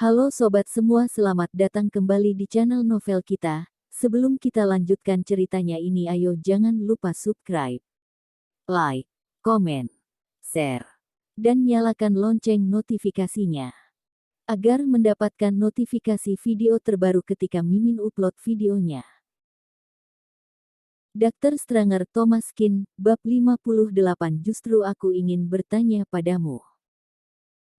Halo sobat semua, selamat datang kembali di channel novel kita. Sebelum kita lanjutkan ceritanya ini, ayo jangan lupa subscribe, like, komen, share, dan nyalakan lonceng notifikasinya agar mendapatkan notifikasi video terbaru ketika Mimin upload videonya. Dr. Stranger Thomas Kin, bab 58. Justru aku ingin bertanya padamu.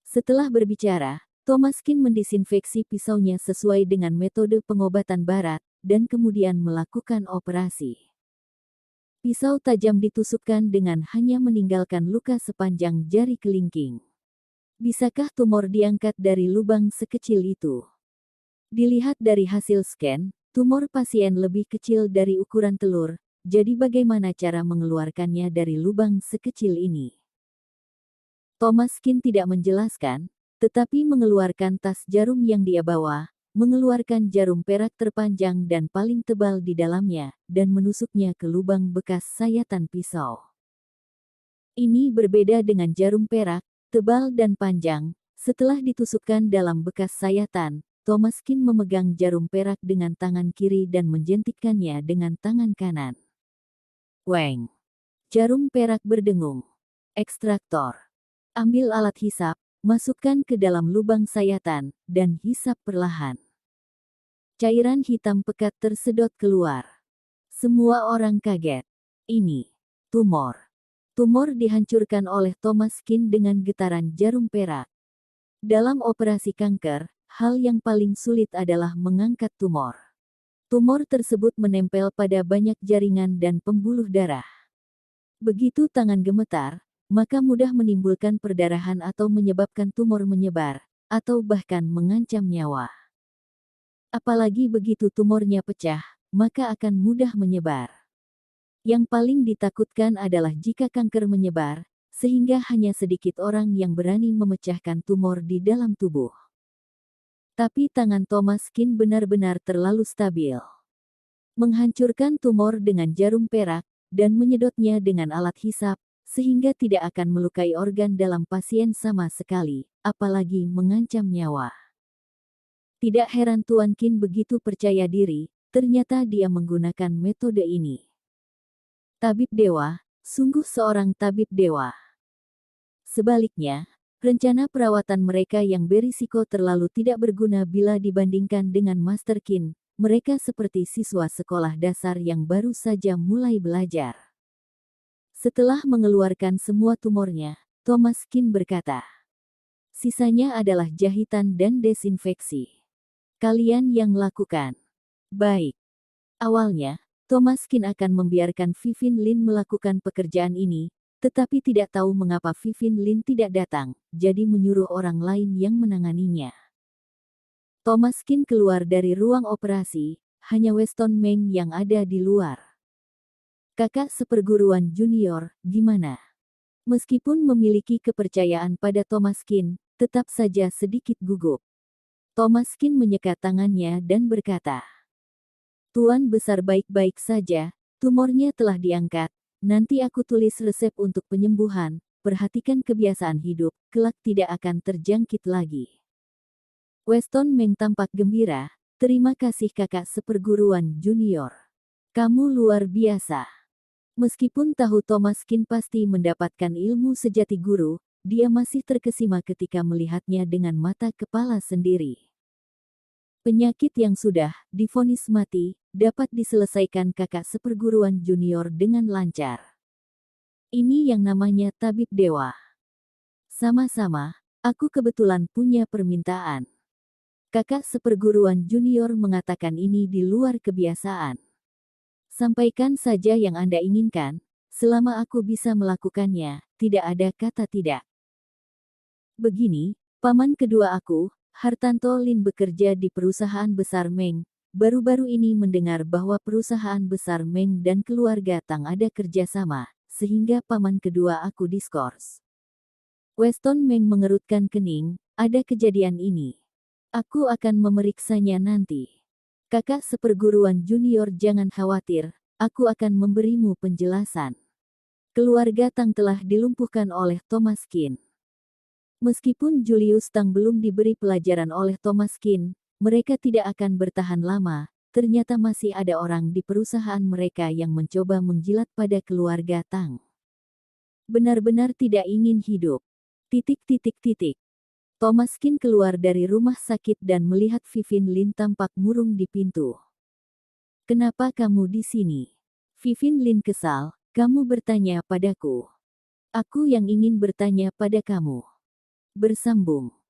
Setelah berbicara, Thomas Kin mendisinfeksi pisaunya sesuai dengan metode pengobatan barat, dan kemudian melakukan operasi. Pisau tajam ditusukkan dengan hanya meninggalkan luka sepanjang jari kelingking. Bisakah tumor diangkat dari lubang sekecil itu? Dilihat dari hasil scan, tumor pasien lebih kecil dari ukuran telur, jadi bagaimana cara mengeluarkannya dari lubang sekecil ini? Thomas Kin tidak menjelaskan, tetapi mengeluarkan tas jarum yang dia bawa, mengeluarkan jarum perak terpanjang dan paling tebal di dalamnya, dan menusuknya ke lubang bekas sayatan pisau. Ini berbeda dengan jarum perak, tebal dan panjang. Setelah ditusukkan dalam bekas sayatan, Thomas Kin memegang jarum perak dengan tangan kiri dan menjentikkannya dengan tangan kanan. Weng! Jarum perak berdengung. Ekstraktor. Ambil alat hisap, masukkan ke dalam lubang sayatan, dan hisap perlahan. Cairan hitam pekat tersedot keluar. Semua orang kaget. Ini tumor. Tumor dihancurkan oleh Thomas Kin dengan getaran jarum perak. Dalam operasi kanker, hal yang paling sulit adalah mengangkat tumor. Tumor tersebut menempel pada banyak jaringan dan pembuluh darah. Begitu tangan gemetar, maka mudah menimbulkan perdarahan atau menyebabkan tumor menyebar, atau bahkan mengancam nyawa. Apalagi begitu tumornya pecah, maka akan mudah menyebar. Yang paling ditakutkan adalah jika kanker menyebar, sehingga hanya sedikit orang yang berani memecahkan tumor di dalam tubuh. Tapi tangan Thomas Kin benar-benar terlalu stabil. Menghancurkan tumor dengan jarum perak, dan menyedotnya dengan alat hisap, sehingga tidak akan melukai organ dalam pasien sama sekali, apalagi mengancam nyawa. Tidak heran Tuan Kin begitu percaya diri, ternyata dia menggunakan metode ini. Tabib dewa, sungguh seorang tabib dewa. Sebaliknya, rencana perawatan mereka yang berisiko terlalu tidak berguna bila dibandingkan dengan Master Kin. Mereka seperti siswa sekolah dasar yang baru saja mulai belajar. Setelah mengeluarkan semua tumornya, Thomas Kin berkata, "Sisanya adalah jahitan dan desinfeksi. Kalian yang lakukan." Baik. Awalnya, Thomas Kin akan membiarkan Vivin Lin melakukan pekerjaan ini, tetapi tidak tahu mengapa Vivin Lin tidak datang, jadi menyuruh orang lain yang menanganinya. Thomas Kin keluar dari ruang operasi, hanya Weston Meng yang ada di luar. "Kakak seperguruan junior, gimana?" Meskipun memiliki kepercayaan pada Thomas Kin, tetap saja sedikit gugup. Thomas Kin menyekat tangannya dan berkata, "Tuan Besar baik-baik saja, tumornya telah diangkat, nanti aku tulis resep untuk penyembuhan, perhatikan kebiasaan hidup, kelak tidak akan terjangkit lagi." Weston Meng tampak gembira, "Terima kasih kakak seperguruan junior. Kamu luar biasa." Meskipun tahu Thomas Kin pasti mendapatkan ilmu sejati guru, dia masih terkesima ketika melihatnya dengan mata kepala sendiri. Penyakit yang sudah divonis mati, dapat diselesaikan kakak seperguruan junior dengan lancar. Ini yang namanya tabib dewa. Sama-sama, aku kebetulan punya permintaan. Kakak seperguruan junior mengatakan ini di luar kebiasaan. Sampaikan saja yang Anda inginkan, selama aku bisa melakukannya, tidak ada kata tidak. Begini, paman kedua aku, Hartanto Lin bekerja di perusahaan besar Meng. Baru-baru ini mendengar bahwa perusahaan besar Meng dan keluarga Tang ada kerjasama, sehingga paman kedua aku diskors. Weston Meng mengerutkan kening, "Ada kejadian ini. Aku akan memeriksanya nanti. Kakak seperguruan junior jangan khawatir, aku akan memberimu penjelasan." Keluarga Tang telah dilumpuhkan oleh Thomas Kin. Meskipun Julius Tang belum diberi pelajaran oleh Thomas Kin, mereka tidak akan bertahan lama. Ternyata masih ada orang di perusahaan mereka yang mencoba menjilat pada keluarga Tang. Benar-benar tidak ingin hidup. Thomas Kin keluar dari rumah sakit dan melihat Vivin Lin tampak murung di pintu. Kenapa kamu di sini? Vivin Lin kesal, kamu bertanya padaku. Aku yang ingin bertanya pada kamu. Bersambung.